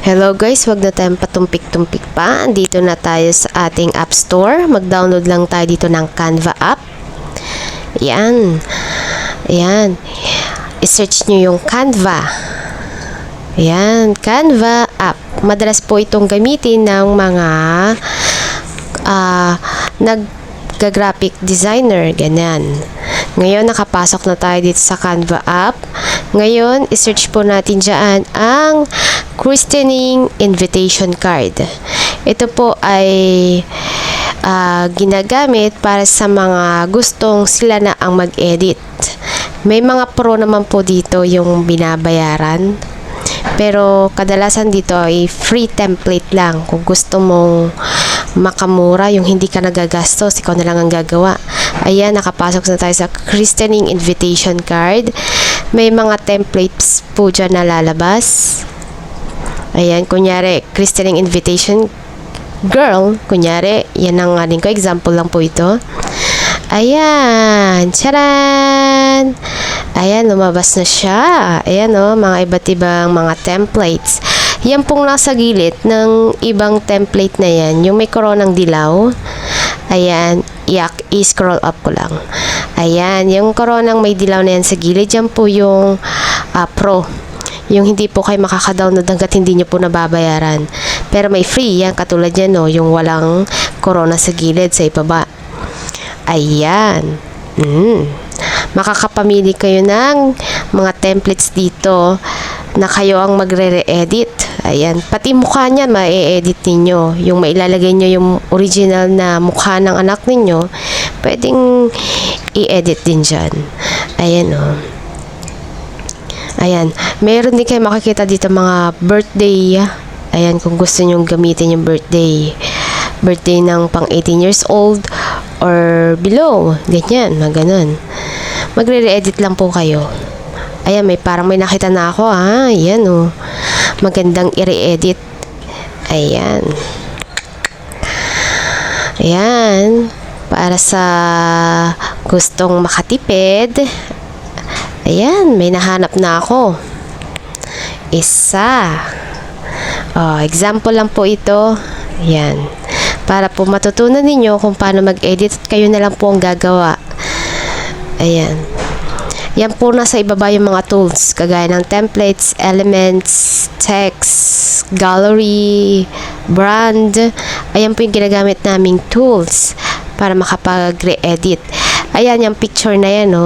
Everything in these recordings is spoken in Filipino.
Hello guys, wag na tayong patumpik-tumpik pa. Dito na tayo sa ating App Store. Mag-download lang tayo dito ng Canva app. Yan. Ayan. I-search nyo yung Canva. Ayan, Canva app. Madalas po itong gamitin ng mga nag-graphic designer. Ganyan. Ngayon, nakapasok na tayo dito sa Canva app. Ngayon, i-search po natin dyan ang christening invitation card. Ito po ay ginagamit para sa mga gustong sila na ang mag-edit. May mga pro naman po dito yung binabayaran. Pero kadalasan dito ay free template lang. Kung gusto mong makamura, yung hindi ka nagagastos, ikaw na lang ang gagawa. Ayan, nakapasok na tayo sa christening invitation card. May mga templates po dyan na lalabas. Ayan, kunyari, christening invitation girl, kunyari, yan ang aling ko. Example lang po ito. Ayan, charan! Ayan, lumabas na siya. Ayan, mga iba't ibang mga templates. Yan pong nasa gilid ng ibang template na yan, yung may koronang dilaw. Ayan, i-scroll up ko lang. Ayan, yung koronang may dilaw na yan sa gilid, yan po yung pro. Yung hindi po kayo makaka-download hanggat hindi nyo po nababayaran. Pero may free, yan katulad yan, yung walang corona sa gilid, sa ibaba. Ayan. Makakapamili kayo ng mga templates dito na kayo ang magre-re-edit. Ayan. Pati mukha niyan, ma-e-edit ninyo. Yung mailalagay nyo yung original na mukha ng anak ninyo, pwedeng i-edit din dyan. Ayan, Ayan. Meron din kayo makikita dito mga birthday. Ayan, kung gusto nyo gamitin yung birthday. Birthday ng pang 18 years old or below. Ganyan, ganun. Magre-edit lang po kayo. Ayan, parang may nakita na ako, Ayan, magandang i-re-edit. Ayan. Ayan. Para sa gustong makatipid. Ayan, may nahanap na ako. Isa. Example lang po ito. Ayan. Para po matutunan ninyo kung paano mag-edit, kayo na lang po ang gagawa. Ayan. Yan po nasa ibaba yung mga tools, kagaya ng templates, elements, text, gallery, brand. Ayan po yung ginagamit naming tools para makapag-re-edit. Ayan, yung picture na yan,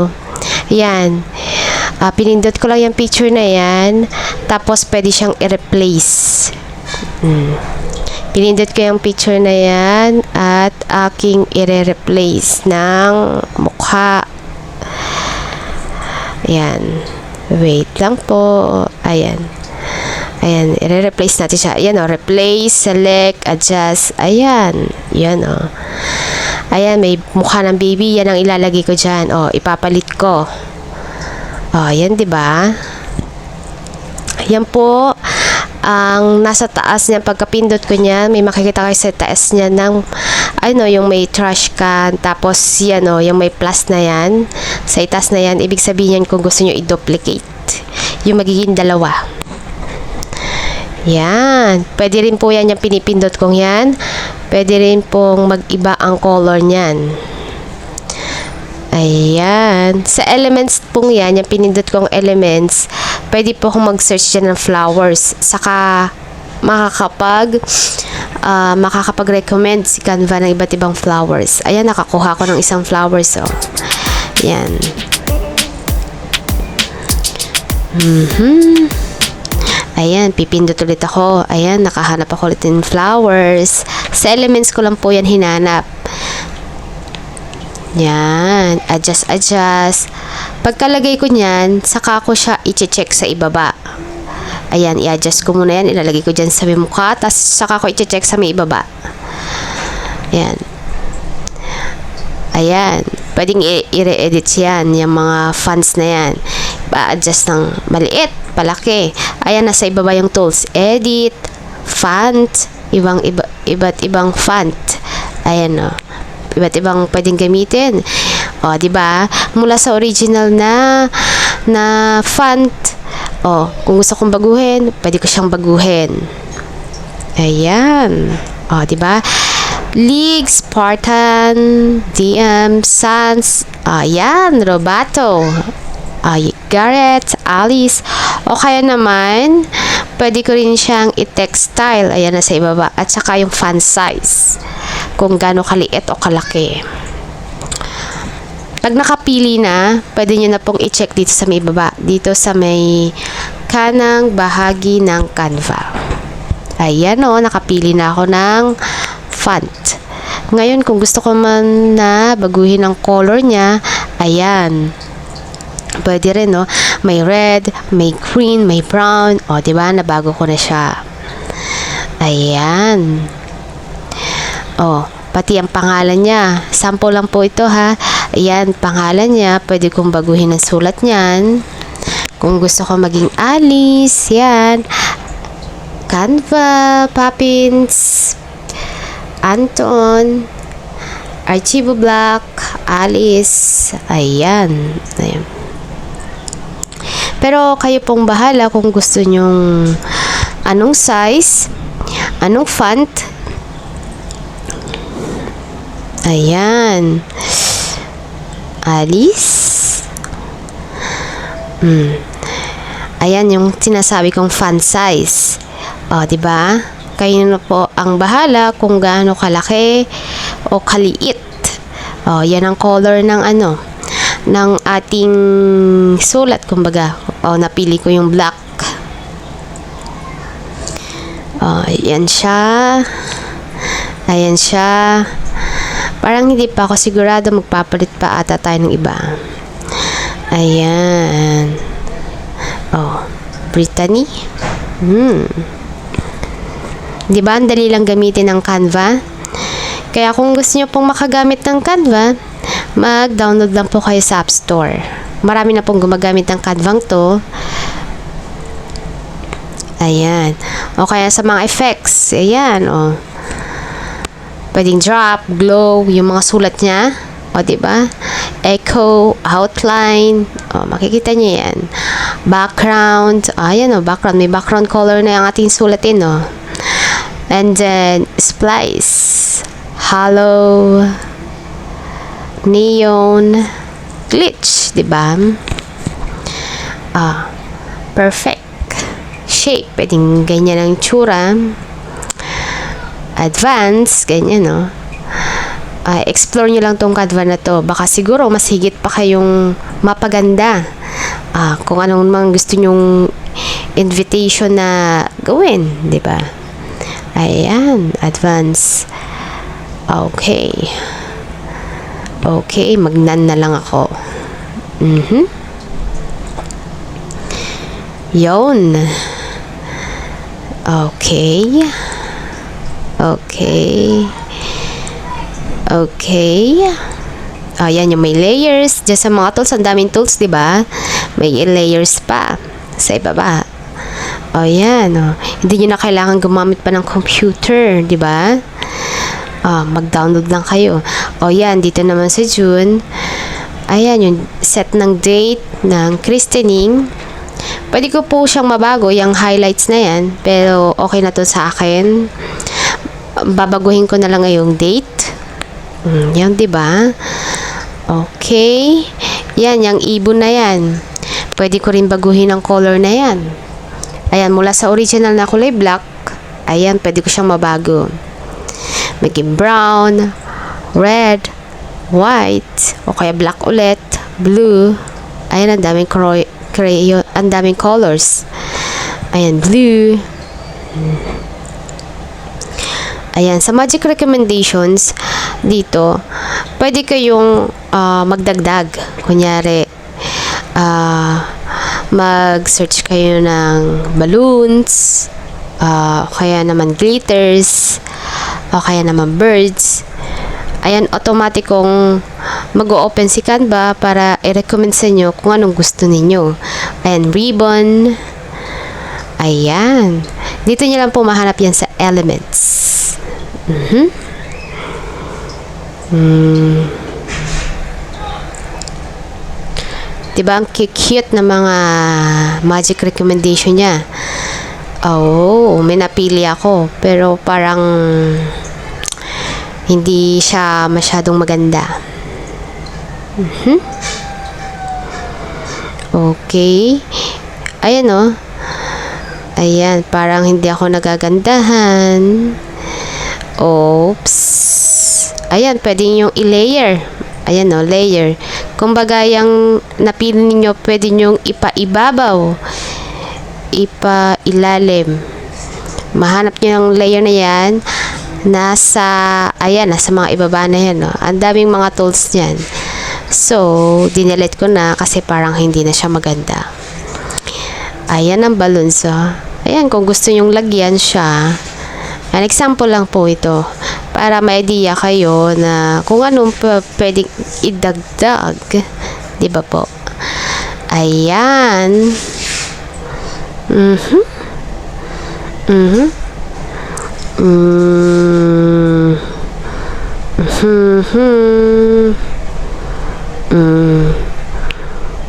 Ayan. Pinindot ko lang yung picture na yan. Tapos, pwede siyang i-replace. Pinindot ko yung picture na yan at aking i-replace ng mukha. Ayan. Wait lang po. Ayan. Ayan. I-replace natin siya. Ayan, replace, select, adjust. Ayan. Yan, Ayan, may mukha ng baby. Yan ang ilalagay ko dyan. Ipapalit ko. Yan, diba? Yan po ang nasa taas niya. Pagkapindot ko niyan, may makikita kayo sa taas niya ng yung may trash can. Tapos, yan, yung may plus na yan. Sa itaas na yan, ibig sabihin yan kung gusto nyo i-duplicate. Yung magiging dalawa. Yan. Pwede rin po yan yung pinipindot kong yan. Pwede rin pong mag-iba ang color niyan. Ayan. Sa elements pong yan, yung pinindot kong elements, pwede po akong mag-search dyan ng flowers. Saka makakapag-recommend si Canva ng iba't ibang flowers. Ayan, nakakuha ko ng isang flowers, Ayan. Ayan, pipindot ulit ako. Ayan, nakahanap ako ulit ng flowers. Sa elements ko lang po yan hinanap. Yan, adjust. Pagkalagay ko niyan, saka ko siya i-check sa ibaba. Ayan, i-adjust ko muna yan. Ilalagay ko dyan sa may mukha, tapos saka ko i-check sa may ibaba. Ayan. Ayan. Pwedeng i-re-edit yan, yung mga fonts na yan. Pa-adjust ng maliit, palaki. Ayan, nasa ibaba yung tools. Edit, font, iba't ibang font. Ayan, iba't ibang pwedeng gamitin. Diba? Mula sa original na font. Kung gusto kong baguhin, pwede ko siyang baguhin. Ayan. O, diba? League, Spartan, DM, Sans, ayan, Robato, Garrett, Alice, o kaya naman, pwede ko rin siyang i-textile, ayan na sa ibaba, at saka yung font size, kung gaano kaliit o kalaki. Pag nakapili na, pwede nyo na pong i-check dito sa may baba, dito sa may kanang bahagi ng Canva. Ayan o, nakapili na ako ng font. Ngayon, kung gusto ko man na baguhin ang color niya, ayan. Pwede rin, no? May red, may green, may brown. O, diba? Nabago ko na siya. Ayan. O, pati ang pangalan niya. Sample lang po ito, ha? Ayan, pangalan niya. Pwede kong baguhin ang sulat niyan. Kung gusto ko maging Alice, yan. Canva, Poppins, Anton, Archivo Black, Alice, ayan. Ayan. Pero kayo pong bahala kung gusto nyong anong size, anong font. Ayan. Alice. Ayan yung sinasabi kong font size. O, diba? Kayo na po ang bahala kung gaano kalaki o kaliit. O, yan ang color ng ng ating sulat, kumbaga. O, napili ko yung black. O, ayan siya. Ayan siya. Parang hindi pa ako sigurado, magpapalit pa ata tayo ng iba. Ayan. O, Brittany. Diba, ang dali lang gamitin ng Canva. Kaya kung gusto nyo pong makagamit ng Canva, mag-download lang po kayo sa App Store. Marami na pong gumagamit ng Canva to. Ayan. O kaya sa mga effects. Ayan, o. Pwedeng drop, glow, yung mga sulat niya. O, diba? Echo, outline. O, makikita niyo yan. Background. Ayan, o, background. May background color na yung ating sulatin, o. And then, splice, hollow, neon, glitch, diba? Perfect. Shape, pwedeng ganyan ang tsura. Advance, ganyan, no? Explore nyo lang tong Canva na to. Baka siguro mas higit pa kayong mapaganda. Kung anong mga gusto nyong invitation na gawin, diba? Ayan, advance. Okay. Okay, magnan na lang ako. Yun. Okay. Okay. Okay. Ayan, yung may layers. Diyan sa mga tools, ang daming tools, diba? May layers pa sa ibaba. O, yan. O. Hindi nyo na kailangan gumamit pa ng computer, di ba? Mag-download lang kayo. O, yan. Dito naman sa June. Ayan, yung set ng date ng christening. Pwede ko po siyang mabago, yung highlights na yan. Pero, okay na to sa akin. Babaguhin ko na lang ngayong date. Yan, di ba? Okay. Yan, yung ibon na yan. Pwede ko rin baguhin ang color na yan. Ayan, mula sa original na kulay black, ayan, pwede ko siyang mabago. Maging brown, red, white, o kaya black ulit, blue. Ayan, ang daming crayon, ang daming colors. Ayan, blue. Ayan, sa magic recommendations, dito, pwede kayong magdagdag. Kunyari, mag-search kayo ng balloons, kaya naman glitters, o kaya naman birds. Ayan, automatic kong mag-o-open si Canva para i-recommend sa inyo kung anong gusto ninyo. Ayan, ribbon. Ayan. Dito nyo lang po mahanap yan sa elements. Diba ang cute na mga magic recommendation niya. Oh, may napili ako. Pero parang hindi siya masyadong maganda. Okay. Ayan o. Ayan, parang hindi ako nagagandahan. Oops. Ayan, pwede nyo i-layer. Ayan o, layer. Kumbaga, yung napili ninyo, pwede nyo ipa-ibabaw. Ipa-ilalim. Mahanap nyo yung layer na yan. Nasa mga ibaba na yan. No? Ang daming mga tools niyan. So, dinelete ko na kasi parang hindi na siya maganda. Ayan ang balloons. Ayan, kung gusto nyong lagyan siya. An example lang po ito. Para may idea kayo na kung anong pwedeng idagdag. Diba po? Ayan.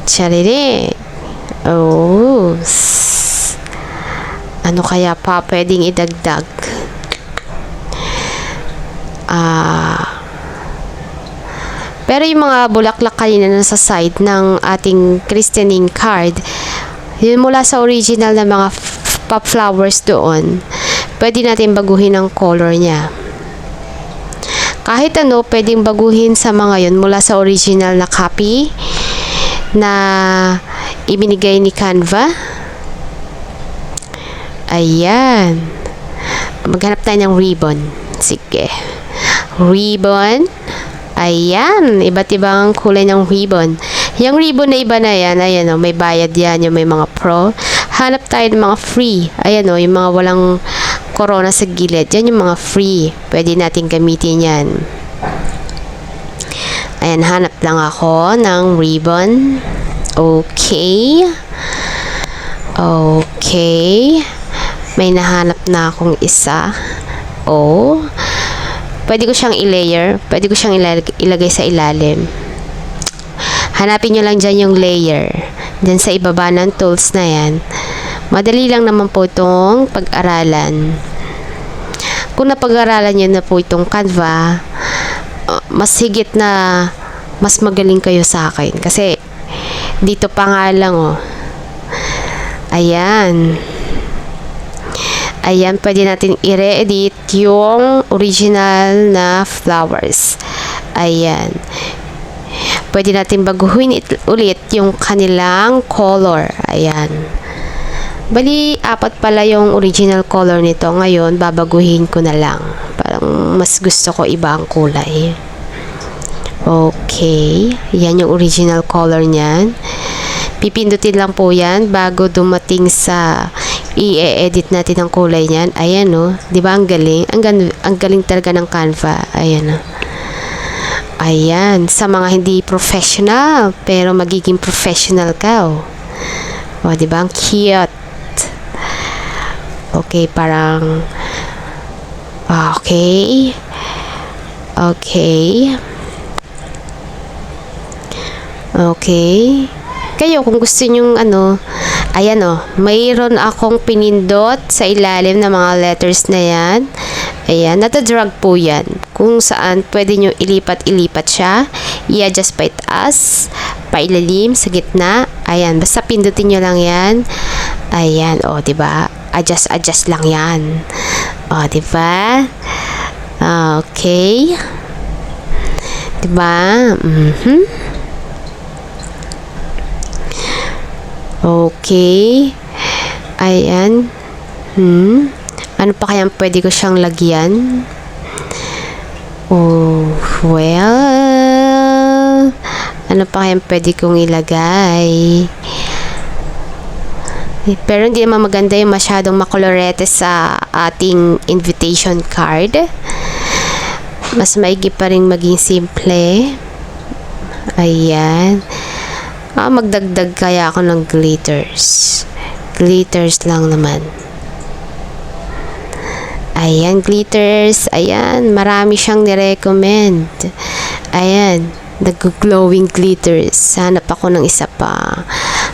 Charire. Oh. Ano kaya pa pwedeng idagdag? Pero yung mga bulaklak kanina nasa side ng ating christening card, yun mula sa original na mga pop flowers doon, pwede natin baguhin ang color niya. Kahit ano, pwedeng baguhin sa mga yun mula sa original na copy na ibinigay ni Canva. Ayan. Maghanap tayo ng ribbon. Sige. Ribbon. Ayan. Iba't ibang kulay ng ribbon. Yung ribbon na iba na yan, ayan o, may bayad yan, yung may mga pro. Hanap tayo ng mga free. Ayan o, yung mga walang corona sa gilid. Yan yung mga free. Pwede natin gamitin yan. Ayan, hanap lang ako ng ribbon. Okay. Okay. May nahanap na akong isa. Oh. Pwede ko siyang i-layer. Pwede ko siyang ilagay sa ilalim. Hanapin nyo lang dyan yung layer. Dyan sa ibaba ng tools na yan. Madali lang naman po itong pag-aralan. Kung napag-aralan nyo na po itong Canva, mas higit na mas magaling kayo sa akin. Kasi, dito pa nga lang, oh. Ayan. Ayan, pwede natin i-re-edit yung original na flowers. Ayan. Pwede natin baguhin ulit yung kanilang color. Ayan. Bali, 4 pala yung original color nito. Ngayon, babaguhin ko na lang. Parang mas gusto ko iba ang kulay. Okay. Yan yung original color niyan. Pipindutin lang po yan bago dumating sa i-edit natin ang kulay niyan. Ayan o. Diba ang galing? Ang galing talaga ng Canva. Ayan o. Ayan. Sa mga hindi professional, pero magiging professional ka o. O, diba? Ang cute. Okay, parang okay. Okay. Okay. Kayo, kung gusto nyong ayan o, mayroon akong pinindot sa ilalim ng mga letters na yan. Ayan, natadrag po yan. Kung saan pwede nyo ilipat-ilipat siya. I-adjust pa itaas, pailalim, sa gitna. Ayan, basta pindutin nyo lang yan. Ayan, o, diba? Adjust lang yan. O, diba? Okay. Diba? Okay. Ayan. Ano pa kaya pwede ko siyang lagyan? Oh, well. Ano pa kaya pwede kong ilagay? Pero hindi naman maganda yung masyadong makolorete sa ating invitation card. Mas maigi pa rin maging simple. Ayan. Magdagdag kaya ako ng glitters. Glitters lang naman. Ayan, glitters. Ayan, marami siyang nirecommend. Ayan, nag-glowing glitters. Hanap ako ng isa pa.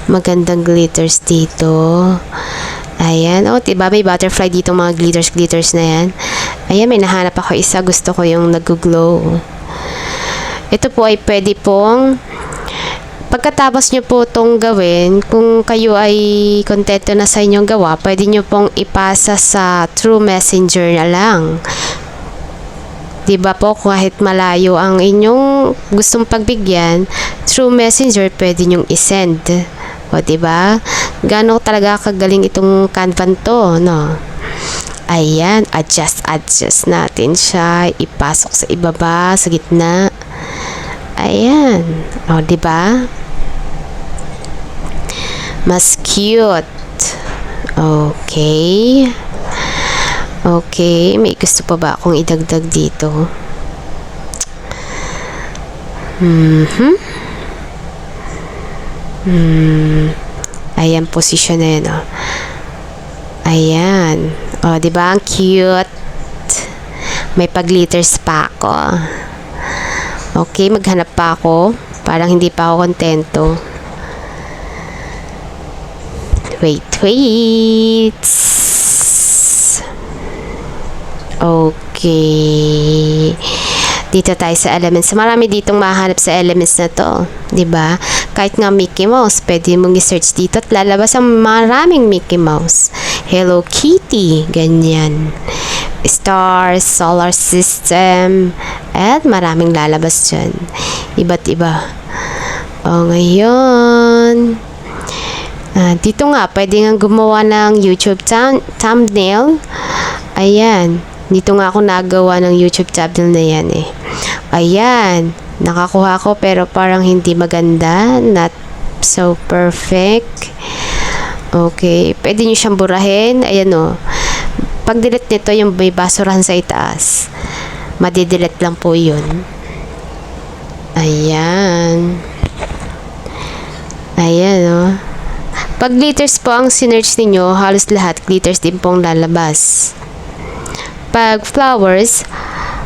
Magandang glitters dito. Ayan. O, diba may butterfly dito mga glitters na yan. Ayan, may nahanap ako isa. Gusto ko yung nag-glow. Ito po ay pwede pong pagkatapos nyo po itong gawin, kung kayo ay kontento na sa inyong gawa, pwede nyo pong ipasa sa True Messenger na lang. Diba po, kahit malayo ang inyong gustong pagbigyan, True Messenger pwede nyong isend. O, diba? Gano'n talaga kagaling itong Canva to, no? Ayan, adjust natin siya. Ipasok sa ibaba, sa gitna. Ayan. O, diba? Mas cute. Okay. Okay, may gusto pa ba akong idagdag dito? Ayan, position na yun, oh. Ayan. O, diba? Ang cute. May pag-glitters pa ako. Okay, maghanap pa ako. Parang hindi pa ako kontento. Wait. Okay. Dito tayo sa elements. Marami ditong mahanap sa elements na to. 'Di ba? Kahit nga Mickey Mouse, pwede mong i-search dito at lalabas ang maraming Mickey Mouse. Hello Kitty, ganyan. Stars, solar system, at maraming lalabas dyan. Iba't iba. O, ngayon, dito nga, pwede nga gumawa ng YouTube thumbnail. Ayan. Dito nga ako nagawa ng YouTube thumbnail na yan eh. Ayan. Nakakuha ko pero parang hindi maganda. Not so perfect. Okay. Pwede nyo siyang burahin. Ayan o. Pag delete nito, yung may basurahan sa itaas. Madidelete lang po yun. Ayan. Ayan o. Pag glitters po ang sinearch ninyo, halos lahat glitters din pong lalabas. Pag flowers,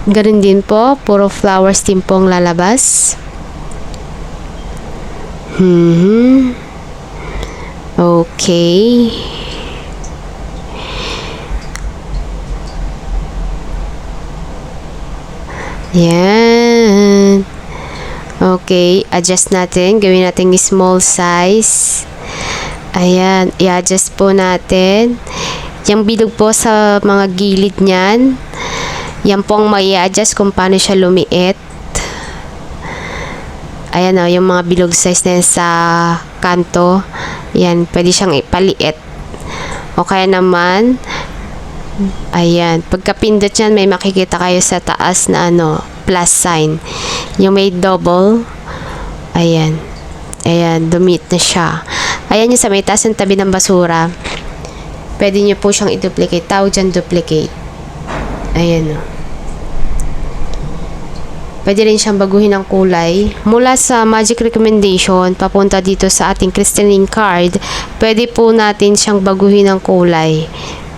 ganun din po, puro flowers din pong lalabas. Okay. Yan. Okay, adjust natin. Gawin natin small size. Ayan, i-adjust po natin. Yung bilog po sa mga gilid niyan, yan po ang may i-adjust kung paano siya lumiit. Ayan o, yung mga bilog size na yan sa kanto, yan, pwede siyang ipaliit. O kaya naman, ayan, pagkapindot yan, may makikita kayo sa taas na plus sign. Yung may double, ayan, dumit na siya. Ayan yung sa may taas ng tabi ng basura. Pwede nyo po siyang i-duplicate. Tawag dyan duplicate. Ayan o. Pwede rin siyang baguhin ng kulay. Mula sa magic recommendation, papunta dito sa ating crystalline card, pwede po natin siyang baguhin ng kulay.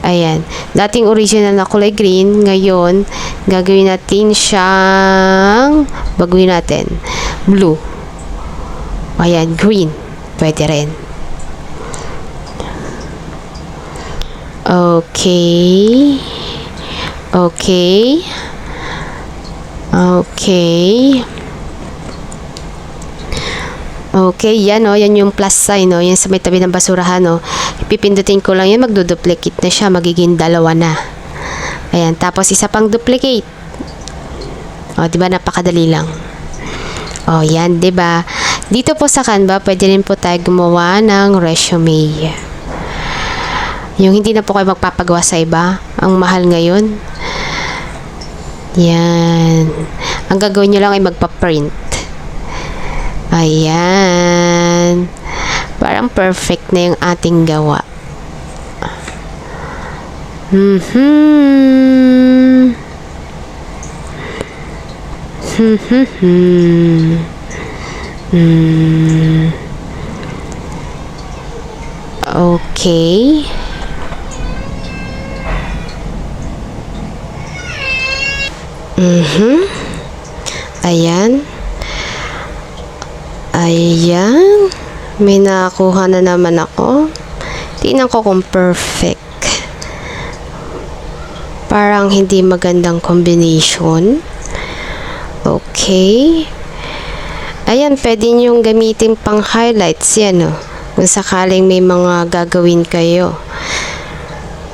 Ayan. Dating original na kulay green, ngayon, gagawin natin siyang, baguhin natin, blue. Ayan, green. Pwede rin. Okay. Okay. Okay. Okay, yan o. Yan yung plus sign o. Yan sa may tabi ng basurahan o. Ipipindutin ko lang yan. Magduduplicate na siya. Magiging dalawa na. Ayan. Tapos isa pang duplicate. O, diba? Napakadali lang. O, yan. Diba? Dito po sa Canva, pwede rin po tayo gumawa ng resume. Yung hindi na po kayo magpapagawa sa iba. Ang mahal ngayon. Yan. Ang gagawin nyo lang ay magpa-print. Ayan. Parang perfect na yung ating gawa. Okay. Ayan. Ayan. May nakuha na naman ako. Tingnan ko kung perfect. Parang hindi magandang combination. Okay. Ayan, pwede niyong gamitin pang highlights yan, oh. Kung sakaling may mga gagawin kayo.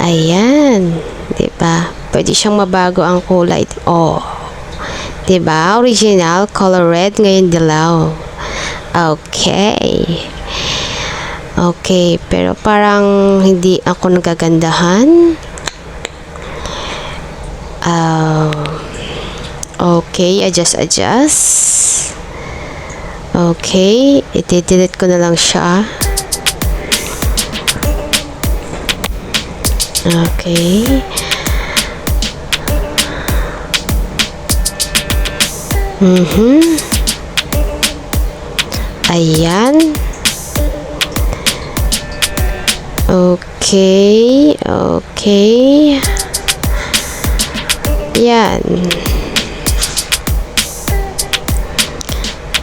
Ayan. Diba? Pwede siyang mabago ang kulay. Oh. Diba? Original, color red, ngayon dilaw. Okay. Okay, pero parang hindi ako nagagandahan. Okay, adjust. Okay, i-delete ko na lang siya. Okay. Ayan. Okay. Yan.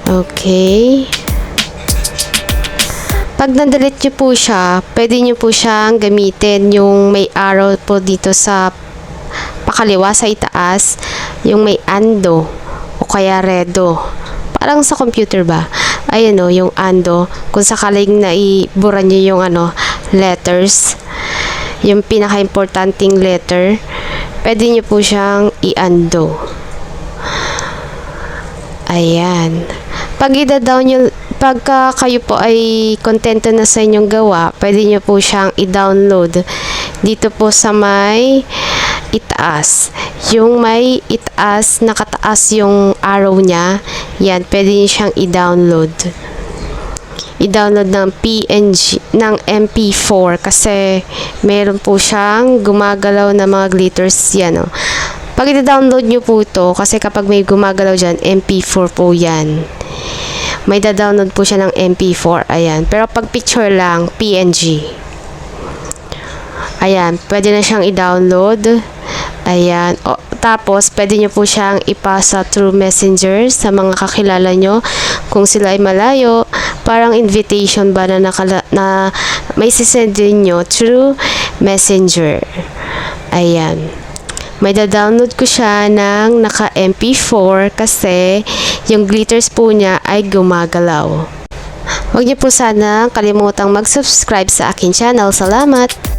Okay. Pag na-delete nyo po siya, pwede nyo po siyang gamitin yung may arrow po dito sa pakaliwa sa itaas, yung may undo o kaya redo. Parang sa computer ba? Ayan o, yung undo. Kung sakaling naibura nyo yung letters, yung pinaka-importanting letter, pwede nyo po siyang i-undo. Ayan. Pagka kayo po ay kontento na sa inyong gawa, pwede nyo po siyang i-download dito po sa may itaas. Yung may itaas, nakataas yung arrow niya, yan, pwede nyo siyang i-download. I-download ng PNG, ng MP4 kasi meron po siyang gumagalaw na mga glitters yan, oh. Pag i-download nyo po ito, kasi kapag may gumagalaw dyan, MP4 po yan. May da-download po siya ng MP4, ayan. Pero pag picture lang, PNG. Ayan, pwede na siyang i-download. Ayan. O, tapos, pwede nyo po siyang ipasa through Messenger sa mga kakilala nyo. Kung sila ay malayo, parang invitation ba na may sisend din nyo through Messenger. Ayan. May da-download ko siya ng naka MP4 kasi yung glitters po niya ay gumagalaw. Huwag niyo po sana kalimutang mag-subscribe sa akin channel. Salamat!